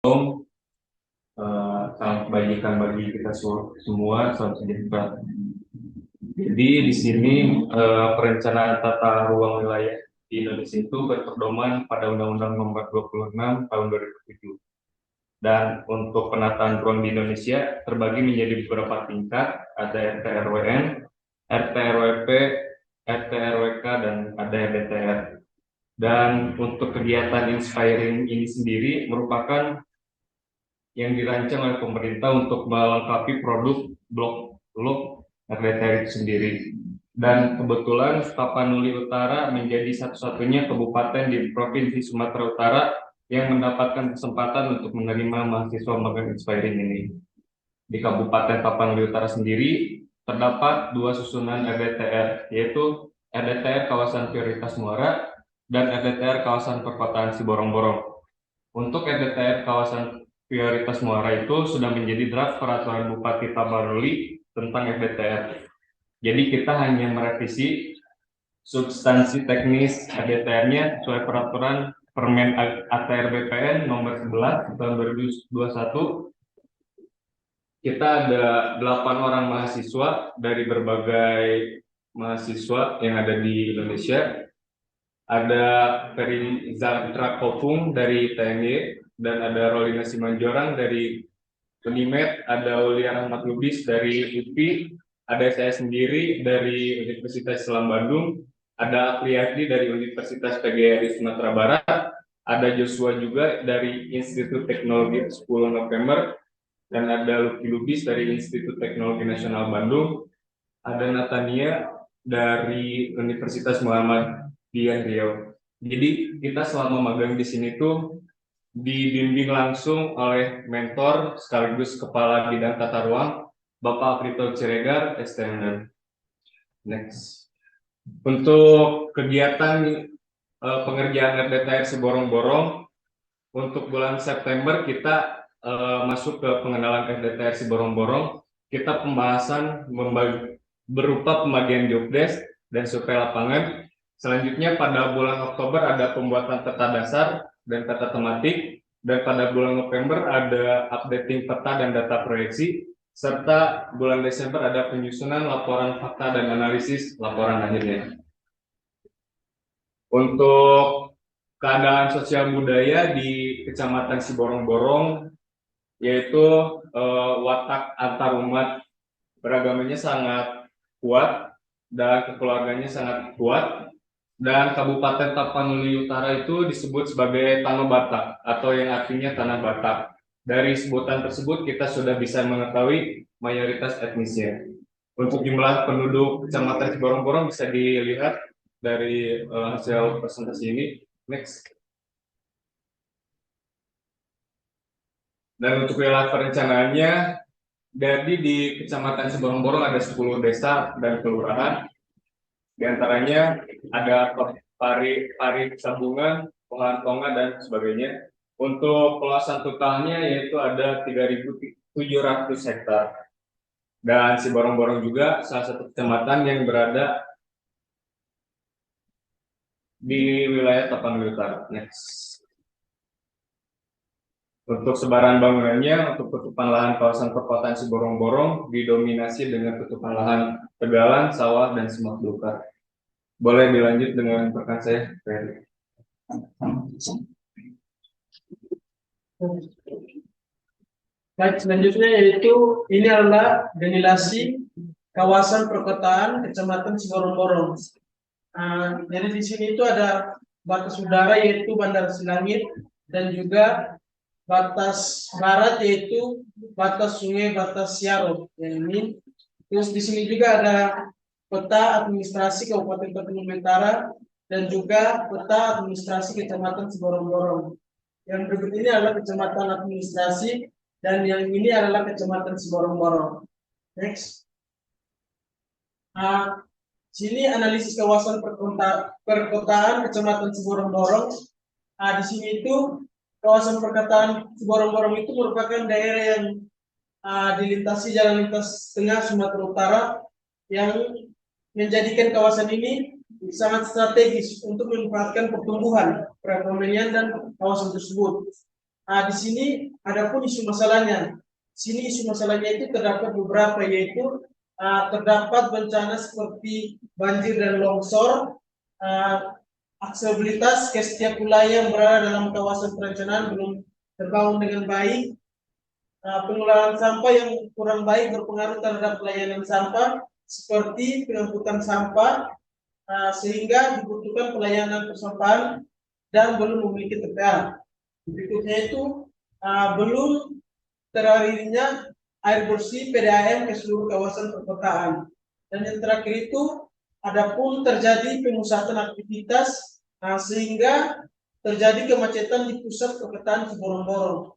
Salam kebajikan bagi kita semua, salam sejahtera. Jadi di sini perencanaan tata ruang wilayah di Indonesia itu berpedoman pada Undang-Undang Nomor 26 Tahun 2007. Dan untuk penataan ruang di Indonesia terbagi menjadi beberapa tingkat, ada RT/RWN, RT/RWP, RT/RWK, dan ada RDTR. Dan untuk kegiatan Inspiring ini sendiri merupakan yang dirancang oleh pemerintah untuk melengkapi produk blok RDTR itu sendiri. Dan kebetulan Tapanuli Utara menjadi satu-satunya kabupaten di Provinsi Sumatera Utara yang mendapatkan kesempatan untuk menerima mahasiswa magang Inspiring ini. Di Kabupaten Tapanuli Utara sendiri terdapat dua susunan RDTR, yaitu RDTR Kawasan Prioritas Muara dan RDTR Kawasan Perkotaan Siborong-Borong. Untuk RDTR Kawasan Prioritas Muara itu sudah menjadi draft peraturan Bupati Tapanuli tentang RDTR. Jadi kita hanya merevisi substansi teknis RDTR-nya sesuai peraturan Permen ATR BPN nomor 11 tahun 2021. Kita ada 8 orang mahasiswa dari berbagai mahasiswa yang ada di Indonesia. Ada Ferry Zatra Kopung dari TNI, dan ada Rolina Simanjorang dari Unimed, ada Ulia Rahmat Lubis dari UPI, ada saya sendiri dari Universitas Islam Bandung, ada Afriyadi dari Universitas PGRI Sumatera Barat, ada Joshua juga dari Institut Teknologi 10 November, dan ada Lucky Lubis dari Institut Teknologi Nasional Bandung, ada Natania dari Universitas Muhammadiyah Riau. Jadi kita selama magang di sini tuh dibimbing langsung oleh mentor sekaligus kepala bidang tata ruang, Bapak Aprito Ciregar, STM. Next. Untuk kegiatan pengerjaan RDTR Siborong-Borong, untuk bulan September kita masuk ke pengenalan RDTR Siborong-Borong. Kita pembahasan berupa pembagian jobdesk dan survei lapangan. Selanjutnya pada bulan Oktober ada pembuatan peta dasar dan peta tematik, dan pada bulan November ada updating peta dan data proyeksi, serta bulan Desember ada penyusunan laporan fakta dan analisis laporan akhirnya. Untuk keadaan sosial budaya di Kecamatan Siborong-Borong, yaitu watak antarumat beragamanya sangat kuat dan kekeluarganya sangat kuat. Dan Kabupaten Tapanuli Utara itu disebut sebagai Tanah Batak atau yang artinya Tanah Batak. Dari sebutan tersebut kita sudah bisa mengetahui mayoritas etnisnya. Untuk jumlah penduduk Kecamatan Siborong-Borong bisa dilihat dari hasil presentasi ini. Next. Dan untuk wilayah perencanaannya, jadi di Kecamatan Siborong-Borong ada 10 desa dan kelurahan. Di antaranya ada Pari Sambungan, Tonga, dan sebagainya. Untuk luasan totalnya yaitu ada 3.700 hektar. Dan Siborong-Borong juga salah satu kecamatan yang berada di wilayah Tapanuli Utara. Next. Untuk sebaran bangunannya, untuk tutupan lahan kawasan perkotaan Siborong-Borong didominasi dengan tutupan lahan tegalan, sawah, dan semak belukar. Boleh dilanjut dengan rekan saya, Ferry. Baik, selanjutnya yaitu ini adalah denilasi kawasan perkotaan Kecamatan Siborong-Borong. Jadi di sini itu ada batas udara yaitu Bandar Silangit, dan juga batas barat yaitu batas sungai Batas Siaro. Ini terus di sini juga ada peta administrasi Kabupaten Tapanuli Utara dan juga peta administrasi Kecamatan Siborong-Borong. Yang berikut ini adalah kecamatan administrasi dan yang ini adalah Kecamatan Siborong-Borong. Next. Sini analisis kawasan perkotaan Kecamatan Siborong-Borong. Di sini itu kawasan perkotaan Siborong-Borong itu merupakan daerah yang dilintasi jalan lintas tengah Sumatera Utara, yang menjadikan kawasan ini sangat strategis untuk memanfaatkan pertumbuhan perekonomian dan kawasan tersebut. Di sini ada pun isu masalahnya. Sini isu masalahnya itu terdapat beberapa, yaitu terdapat bencana seperti banjir dan longsor, aksesibilitas ke setiap wilayah yang berada dalam kawasan perencanaan belum terbangun dengan baik, pengelolaan sampah yang kurang baik berpengaruh terhadap pelayanan sampah seperti pengangkutan sampah, sehingga dibutuhkan pelayanan persampahan dan belum memiliki TPA. Berikutnya itu belum teralirnya air bersih PDAM ke seluruh kawasan perkotaan. Dan yang terakhir itu adapun terjadi pemusatan aktivitas, sehingga terjadi kemacetan di pusat perkotaan Ciborong-borong.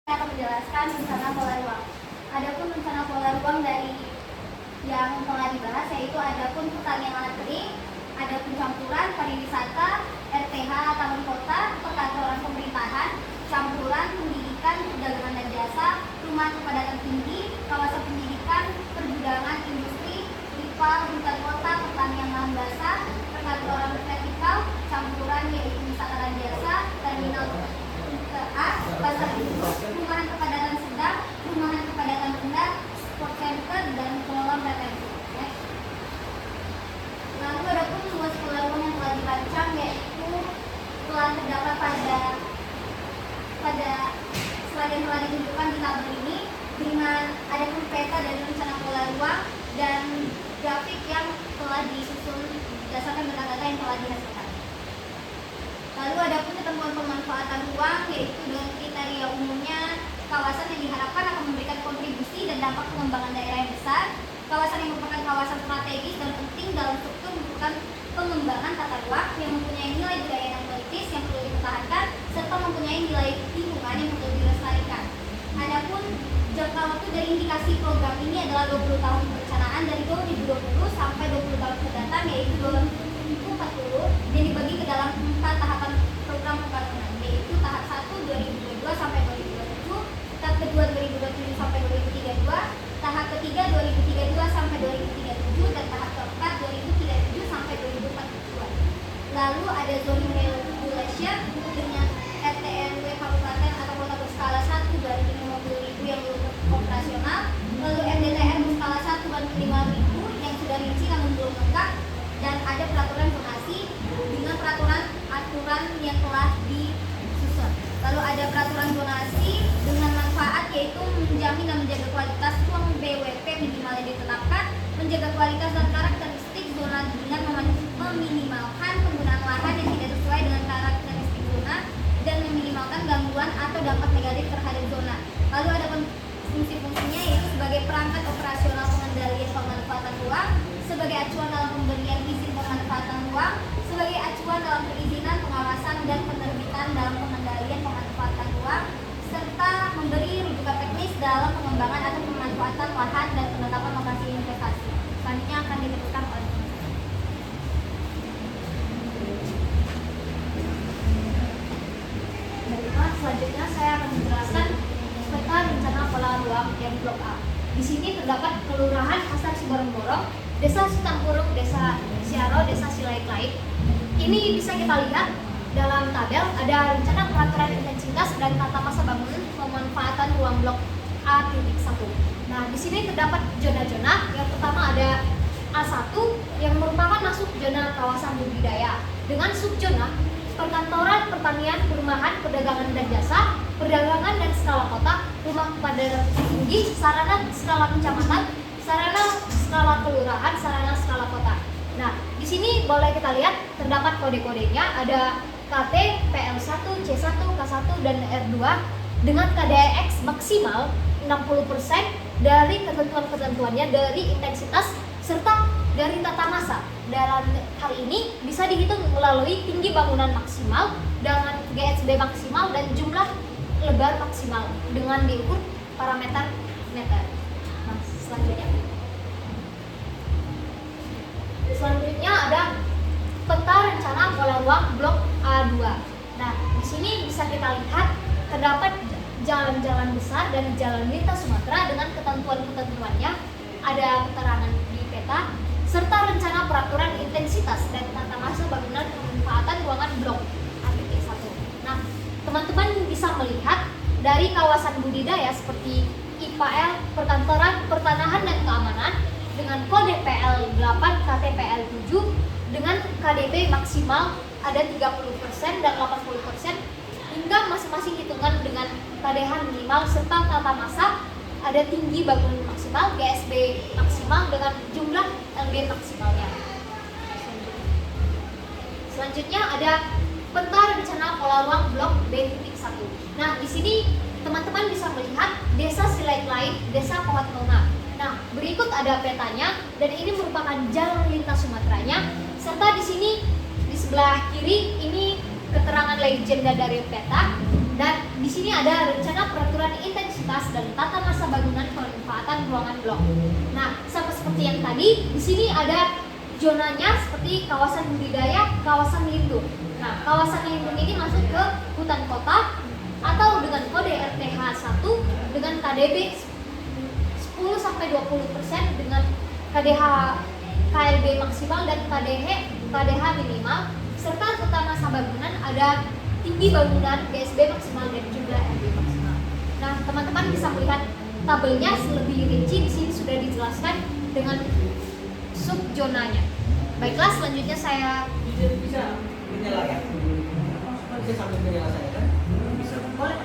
Saya akan menjelaskan rencana pola ruang. Adapun rencana pola ruang dari yang telah dibahas, yaitu adapun pertanian lahan kering, adapun campuran pariwisata, RTH taman kota, perkantoran pemerintahan, campuran pendidikan, perdagangan dan jasa, rumah kepadatan tinggi, kawasan pendidikan, pergudangan, industri, IPA, hutan kota, pertanian lahan basah, perkantoran vertikal, campuran yaitu wisata dan jasa, terminal A, pasar induk, rumahan kepadatan sedang, rumahan kepadatan rendah, sport center, dan kolam retensi. Lalu ada pun luas pola ruang yang telah dirancang, yaitu telah terdapat pada slide yang telah ditunjukkan di tabel ini, dengan ada pun peta dari rencana pola ruang telah disusun berdasarkan data-data yang telah dihasilkan. Lalu ada pun ketentuan pemanfaatan ruang, yaitu dengan kriteria umumnya kawasan yang diharapkan akan memberikan kontribusi dan dampak pengembangan daerah yang besar, kawasan yang merupakan kawasan strategis dan penting dalam struktur merupakan pengembangan tata ruang yang mempunyai nilai budaya dan politis yang perlu dipertahankan serta mempunyai nilai lingkungan yang perlu dilestarikan. Adapun jangka waktu dari indikasi program ini adalah 20 tahun perencanaan dari 2020 sampai 20 tahun mendatang, yaitu 2040, yang dibagi ke dalam 4 tahapan program pembangunan, yaitu tahap 1 2022 sampai 2027, tahap kedua 2027 sampai 2032, tahap ketiga 2032 sampai 2037, dan tahap keempat 2037 sampai 2042. Lalu ada zoning regulation dengan RT/RW kabupaten atau kota berskala 1 banding 50.000 yang belum operasional, lalu RDTR berskala 1 banding 5.000 yang sudah rinci namun belum lengkap, dan ada peraturan zonasi dengan aturan yang telah disusun. Lalu ada peraturan zonasi dengan manfaat, yaitu menjamin dan menjaga kualitas ruang BWP minimal yang ditetapkan, menjaga kualitas dan karakteristik zona dengan meminimalkan penggunaan lahan yang tidak sesuai dengan karakteristik zona dan meminimalkan gangguan atau dampak negatif terhadap zona. Lalu ada fungsi-fungsinya, yaitu sebagai perangkat operasional pengendalian pemanfaatan ruang, sebagai acuan dalam pemberian izin pemanfaatan ruang, sebagai acuan dalam perizinan, pengawasan, dan penerbitan dalam pengendalian pemanfaatan ruang, serta memberi rujukan teknis dalam pengembangan atau pemanfaatan lahan dan penetapan lokasi investasi. Selanjutnya akan ditentukan oleh selanjutnya saya akan menjelaskan peta rencana pola ruang yang blok A. Di sini terdapat Kelurahan Pasar Siborong-Borong, Desa Sitampurung, Desa Siaro, Desa Silait-Lait. Ini bisa kita lihat dalam tabel ada rencana peraturan intensitas dan tata masa bangunan pemanfaatan ruang blok A.1. Nah, di sini terdapat zona-zona. Yang pertama ada A1 yang merupakan masuk zona kawasan budidaya dengan subzona perkantoran, pertanian, perumahan, perdagangan dan jasa, perdagangan dan skala kota, rumah pada tinggi, sarana skala kecamatan, sarana skala kelurahan, sarana skala kota. Nah, di sini boleh kita lihat terdapat kode-kodenya, ada KT, PL1, C1, K1 dan R2 dengan KDX maksimal 60% dari ketentuan-ketentuannya dari intensitas serta dari tata masa. Dalam hal ini bisa dihitung melalui tinggi bangunan maksimal dengan GSB maksimal dan jumlah lebar maksimal dengan diukur parameter meter. Nah, selanjutnya ada peta rencana pola ruang blok A2. Nah, di sini bisa kita lihat terdapat jalan-jalan besar dan jalan lintas Sumatera dengan ketentuan-ketentuannya, ada keterangan di peta serta rencana peraturan intensitas dan tata masa bangunan pemanfaatan ruangan blok A.1. Nah, teman-teman bisa melihat dari kawasan budidaya seperti IPL, perkantoran, pertanahan dan keamanan dengan kode PL8, KTPL 7 dengan KDP maksimal ada 30% dan 80% hingga masing-masing hitungan dengan KDH minimal serta tata masa ada tinggi bangunan maksimal, GSB maksimal dengan jumlah LB maksimalnya. Selanjutnya ada peta rencana pola ruang blok B.1. Nah, di sini teman-teman bisa melihat Desa Silait-Lait, Desa Pohon Tona. Nah, berikut ada petanya dan ini merupakan jalan lintas Sumateranya serta di sini di sebelah kiri ini keterangan legenda dari peta. Dan di sini ada rencana peraturan intensitas dan tata masa bangunan pemanfaatan ruangan blok. Nah, sama seperti yang tadi, di sini ada zonanya seperti kawasan budidaya, kawasan lindung. Nah, kawasan lindung ini masuk ke hutan kota atau dengan kode RTH 1 dengan KDB 10-20% dengan KDH KLB maksimal dan KDH minimal serta tata masa bangunan ada tinggi bangunan, GSB maksimal dan jumlah LB maksimal. Nah, teman-teman bisa melihat tabelnya lebih rinci di sini sudah dijelaskan dengan subzonanya. Baiklah, selanjutnya saya bisa menyalakan. Bisa sambil menyalakan kan? Bisa. Boleh.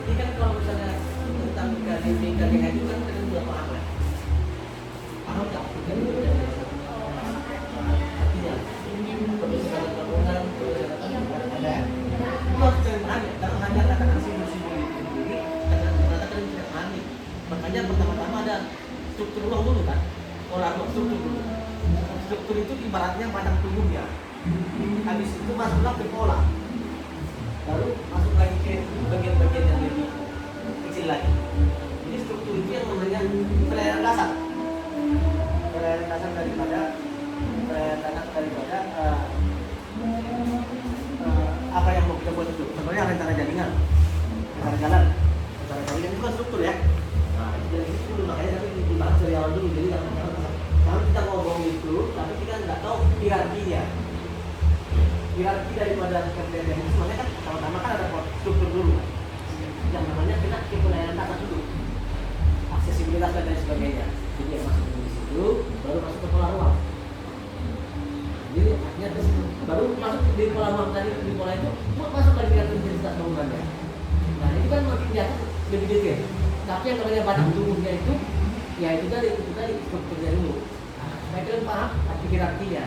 Ini kan kalau misalnya tentang KDB, KDH itu kan dengan dua parameter. Paham nggak? pola struktur dulu. Struktur itu ibaratnya padang tumbuh ya. Habis itu masuklah ke pola. Baru masuk lagi ke bagian-bagian yang lebih kecil lagi. Jadi struktur itu yang namanya penilaian dasar. Penilaian dasar daripada apa yang mau kita buat itu. Contohnya rencana jaringan, rencana jalan, rencana jaringan itu kan struktur ya. Nah, itu dari situ dulu, makanya tapi dibahas dari awal dulu. Jadi kalau kita ngomong itu, tapi kita nggak tahu hierarkinya. Hierarki daripada KPDM itu sebenarnya kan pertama-tama kan ada struktur dulu. Yang namanya kita pelayanan dasar dulu, aksesibilitas dan lain sebagainya. Jadi yang masuk di situ, baru masuk ke pola ruang. Jadi artinya baru masuk di pola ruang tadi, di pola itu masuk lagi ke intensitas bangunannya. Nah itu kan makin kelihatan lebih detail. Tapi yang namanya badan tubuhnya itu, ya itu tadi strukturnya dulu. Nah, supaya kalian paham arti hierarkinya.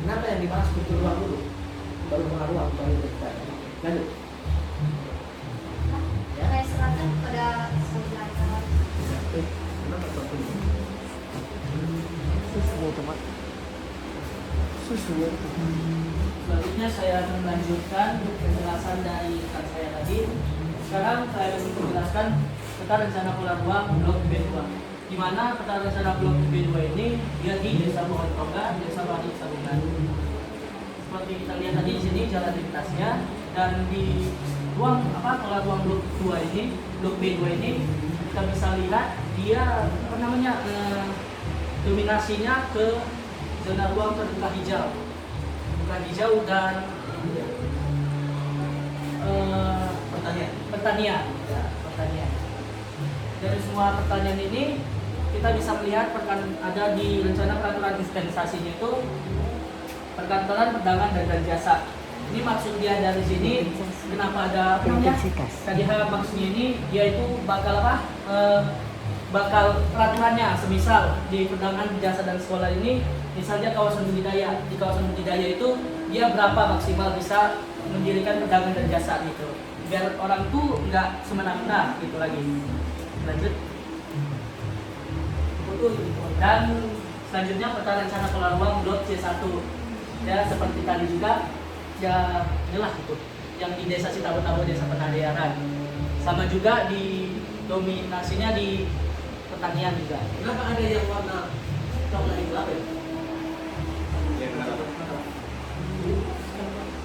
Kenapa yang dibahas struktur ruang dulu, baru pola ruang, baru detail. Lanjut. Ya. Saya serahkan pada sebelah kanan. Kenapa struktur? Selanjutnya saya akan melanjutkan penjelasan dari rekan saya tadi. Sekarang saya akan menjelaskan peta rencana pola ruang blok B2. Di mana peta rencana blok B2 ini dia di Desa Bohontoga, Desa Bali Sabungan. Seperti kita lihat tadi di sini jalan lintasnya, dan di ruang pola ruang blok 2 ini, blok B2 ini kita bisa lihat dia dominasinya ke zona ruang terbuka hijau, dan pertanian. Dari semua pertanian ini kita bisa melihat ada di rencana peraturan dispensasinya itu perkantoran, perdagangan dan jasa. Ini maksud dia dari sini kenapa ada KDH maksudnya ini yaitu bakal peraturannya, semisal di perdagangan, jasa dan sekolah ini, misalnya kawasan budidaya, di kawasan budidaya itu dia berapa maksimal bisa mendirikan perdagangan dan jasa gitu, biar orang tuh nggak semena-mena gitu lagi. Lanjut. Dan selanjutnya peta rencana pola ruang blok C1 ya, seperti tadi juga ya jelas itu yang di desa Sitabo-Tabo, desa Penadaran, sama juga di dominasinya di pertanian juga. Kenapa ada yang warna coklat itu apa ya?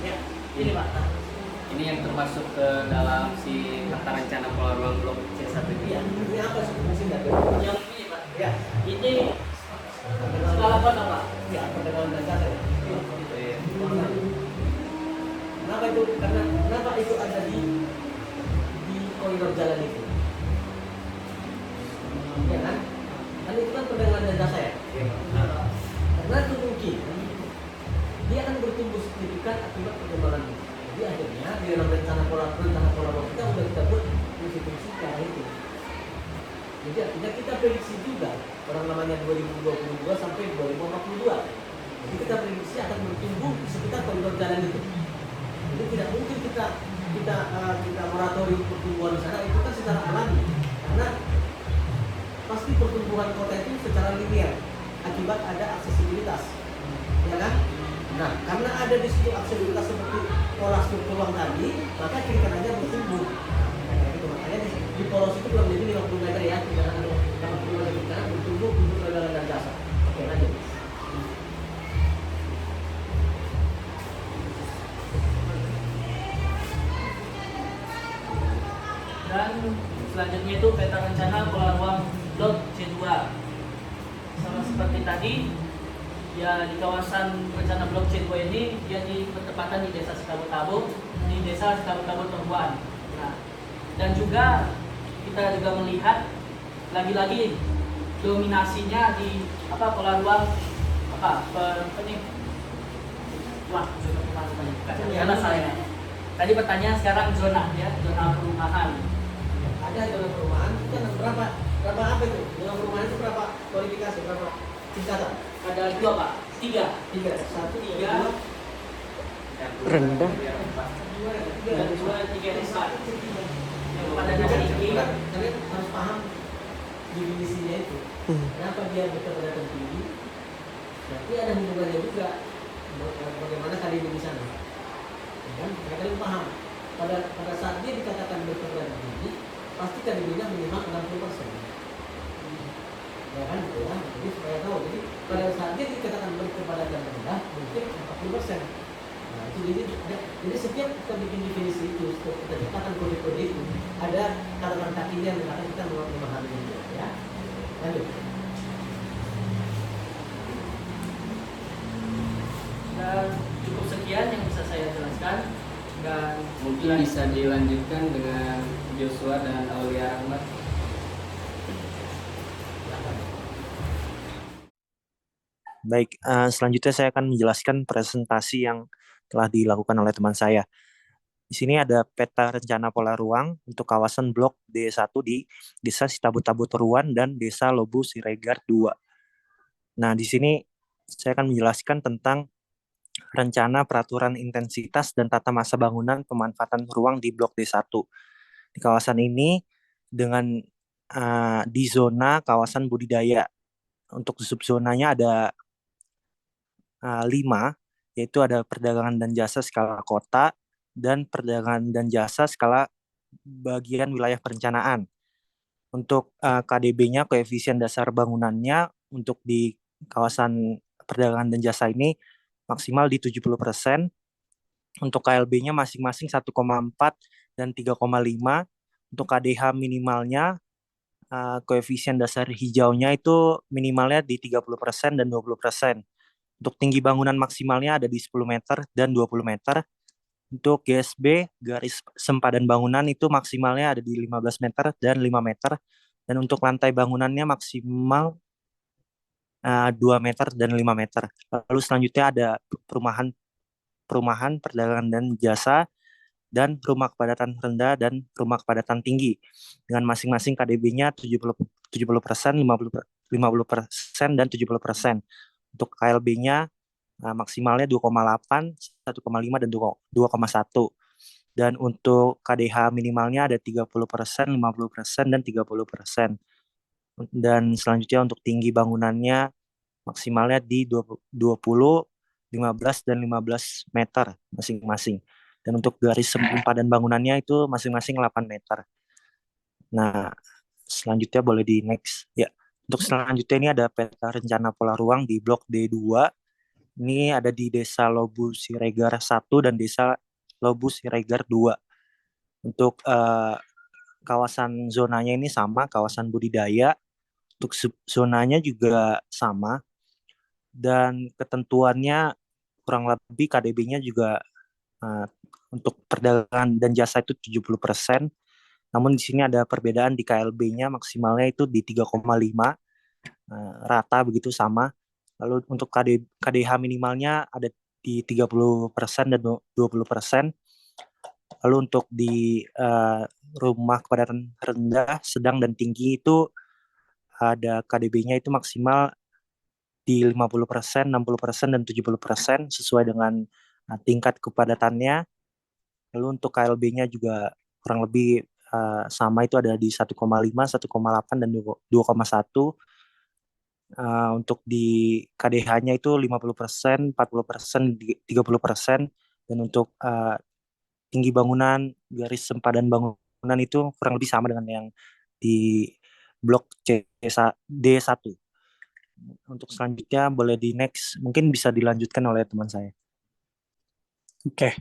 Ya, ini Pak. Ini yang termasuk ke dalam si peta rencana pola ruang blok C1 ini ya. Ini apa sih fungsinya? Yang ini Pak. Ya, Ini skala apa Pak? ya perdagangan dan jasa ya. Kenapa itu? Kenapa itu ada di koridor jalan itu? Ya kan? Kan itu kan perdagangan dan jasa ya. Karena itu mungkin dia akan bertumbuh signifikan akibat perkembangan itu. Jadi akhirnya di dalam rencana pola ruang kita sudah kita buat fungsi-fungsi ke arah itu. Jadi artinya kita prediksi juga orang namanya 2022 sampai 2042. Jadi kita prediksi akan bertumbuh di sekitar koridor jalan itu. Jadi tidak mungkin kita moratorium pertumbuhan di sana, itu kan secara alami. Karena pasti pertumbuhan kota itu secara linear akibat ada aksesibilitas, ya kan? Nah, karena ada di situ aksesibilitas seperti pola struktur ruang tadi, maka kiri kanannya bertumbuh. Nah, itu makanya di polos itu kurang lebih 50 meter ya, 80 meter ke kanan bertumbuh untuk perdagangan dan jasa. Oke, lanjut. Dan selanjutnya itu peta rencana pola ruang blok C2. Sama seperti tadi, ya di kawasan rencana blok C2 ini dia di bertepatan di desa Sitabo-Tabo, di desa Sitabo-Tabo Terbuan. Nah, dan juga kita juga melihat lagi-lagi dominasinya di pola ruang karena saya tadi pertanyaan sekarang zona perumahan. Ada zona perumahan itu kan berapa apa itu? Zona perumahan itu berapa kualifikasi, berapa tingkatan? Ada 2 Pak, 3. 1, 2, 3 rendah. 2, 3, 4. Yang pada Jadi dasar ini kalian harus paham definisinya itu. Kenapa dia berkepadatan tinggi? Berarti ada hubungannya juga bagaimana KDB di sana. Ya kan? Mereka yang paham. Pada saat dia dikatakan berkeberadaan tinggi, pasti KDB-nya minimal 60%. Ya kan gitu ya. Jadi supaya tahu. Jadi pada saat dia dikatakan berkeberadaan rendah, mungkin 40%. Nah, itu jadi setiap kita bikin definisi itu, setiap kita ciptakan kode-kode itu, ada catatan kakinya yang mengatakan kita memahami itu. Ya. Lanjut. Dan cukup sekian yang bisa saya jelaskan, dan Mungkin bisa dilanjutkan dengan Joshua dan Aulia Rahmat. Baik, selanjutnya saya akan menjelaskan presentasi yang telah dilakukan oleh teman saya. Di sini ada peta rencana pola ruang untuk kawasan blok D1 di Desa Sitabut-Tabut Ruan dan Desa Lobu Siregar 2. Nah, di sini saya akan menjelaskan tentang rencana peraturan intensitas dan tata masa bangunan pemanfaatan ruang di blok D1. Di kawasan ini dengan di zona kawasan budidaya. Untuk subzonanya ada 5, yaitu ada perdagangan dan jasa skala kota dan perdagangan dan jasa skala bagian wilayah perencanaan. Untuk KDB-nya, koefisien dasar bangunannya untuk di kawasan perdagangan dan jasa ini maksimal di 70%. Untuk KLB-nya masing-masing 1,4 dan 3,5. Untuk KDH minimalnya, koefisien dasar hijaunya itu minimalnya di 30% dan 20%. Untuk tinggi bangunan maksimalnya ada di 10 meter dan 20 meter. Untuk GSB, garis sempadan bangunan itu maksimalnya ada di 15 meter dan 5 meter. Dan untuk lantai bangunannya maksimal 2 meter dan 5 meter. Lalu selanjutnya ada perumahan, perdagangan dan jasa, dan rumah kepadatan rendah dan rumah kepadatan tinggi. Dengan masing-masing KDB-nya 70%, 50%, dan 70%. Untuk KLB-nya maksimalnya 2,8, 1,5, dan 2,1. Dan untuk KDH minimalnya ada 30%, 50%, dan 30%. Dan selanjutnya untuk tinggi bangunannya maksimalnya di 20, 15, dan 15 meter masing-masing. Dan untuk garis sempadan bangunannya itu masing-masing 8 meter. Nah, selanjutnya boleh di next. Ya, untuk selanjutnya ini ada peta rencana pola ruang di blok D2. Ini ada di Desa Lobu Siregar 1 dan Desa Lobu Siregar 2. Untuk kawasan zonanya ini sama, kawasan budidaya. Untuk zonanya juga sama. Dan ketentuannya kurang lebih KDB-nya juga untuk perdagangan dan jasa itu 70%. Namun di sini ada perbedaan di KLB-nya maksimalnya itu di 3,5, rata begitu sama. Lalu untuk KDH minimalnya ada di 30% dan 20%. Lalu untuk di rumah kepadatan rendah, sedang, dan tinggi itu ada KDB-nya itu maksimal di 50%, 60%, dan 70% sesuai dengan tingkat kepadatannya. Lalu untuk KLB-nya juga kurang lebih sama, itu ada di 1,5, 1,8, dan 2,1. Untuk di KDH-nya itu 50%, 40%, 30%. Dan untuk tinggi bangunan, garis sempadan bangunan itu kurang lebih sama dengan yang di blok D1. Untuk selanjutnya boleh di next, mungkin bisa dilanjutkan oleh teman saya. Oke.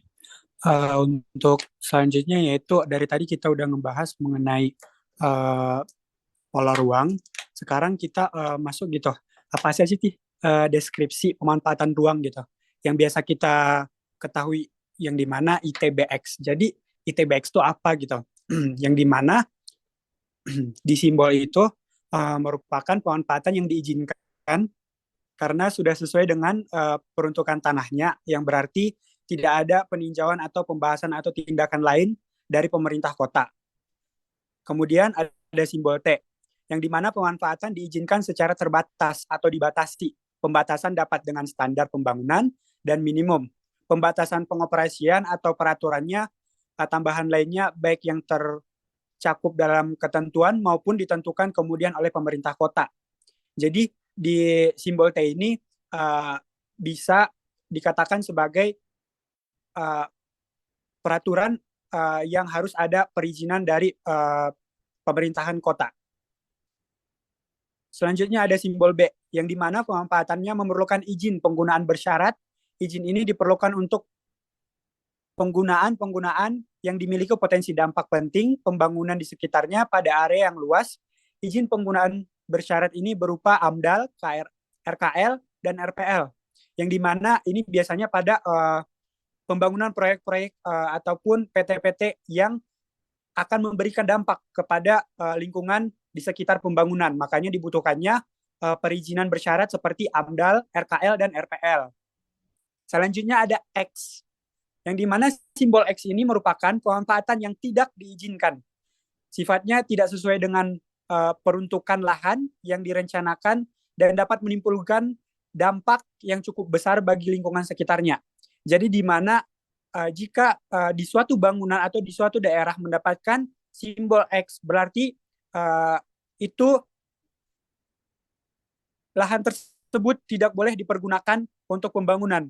Untuk selanjutnya yaitu dari tadi kita udah ngebahas mengenai pola ruang. Sekarang kita masuk gitu. Apa sih deskripsi pemanfaatan ruang gitu yang biasa kita ketahui, yang dimana ITBX. Jadi ITBX itu apa gitu? Yang dimana di simbol itu merupakan pemanfaatan yang diizinkan karena sudah sesuai dengan peruntukan tanahnya, yang berarti tidak ada peninjauan atau pembahasan atau tindakan lain dari pemerintah kota. Kemudian ada simbol T, yang dimana pemanfaatan diizinkan secara terbatas atau dibatasi. Pembatasan dapat dengan standar pembangunan dan minimum. Pembatasan pengoperasian atau peraturannya, tambahan lainnya baik yang tercakup dalam ketentuan maupun ditentukan kemudian oleh pemerintah kota. Jadi di simbol T ini bisa dikatakan sebagai peraturan yang harus ada perizinan dari pemerintahan kota. Selanjutnya ada simbol B, yang dimana pemanfaatannya memerlukan izin penggunaan bersyarat. Izin ini diperlukan untuk penggunaan yang dimiliki potensi dampak penting pembangunan di sekitarnya pada area yang luas. Izin penggunaan bersyarat ini berupa AMDAL, RKL, dan RPL, yang dimana ini biasanya pada pembangunan proyek-proyek ataupun PT-PT yang akan memberikan dampak kepada lingkungan di sekitar pembangunan. Makanya dibutuhkannya perizinan bersyarat seperti AMDAL, RKL, dan RPL. Selanjutnya ada X, yang dimana simbol X ini merupakan pemanfaatan yang tidak diizinkan. Sifatnya tidak sesuai dengan peruntukan lahan yang direncanakan dan dapat menimbulkan dampak yang cukup besar bagi lingkungan sekitarnya. Jadi di mana jika di suatu bangunan atau di suatu daerah mendapatkan simbol X, berarti itu lahan tersebut tidak boleh dipergunakan untuk pembangunan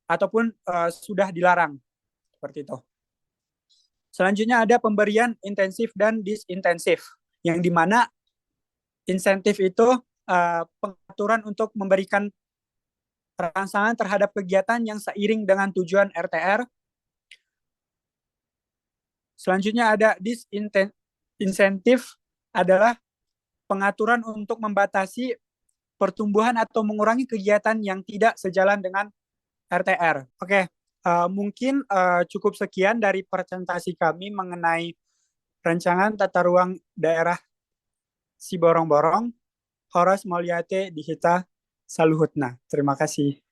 ataupun sudah dilarang, seperti itu. Selanjutnya ada pemberian intensif dan disintensif, yang dimana insentif itu pengaturan untuk memberikan rangsangan terhadap kegiatan yang seiring dengan tujuan RTR. Selanjutnya ada disinsentif, adalah pengaturan untuk membatasi pertumbuhan atau mengurangi kegiatan yang tidak sejalan dengan RTR. Oke, mungkin cukup sekian dari presentasi kami mengenai rancangan tata ruang daerah Siborong-Borong. Horas Moliate Dihita Saluhutna. Terima kasih.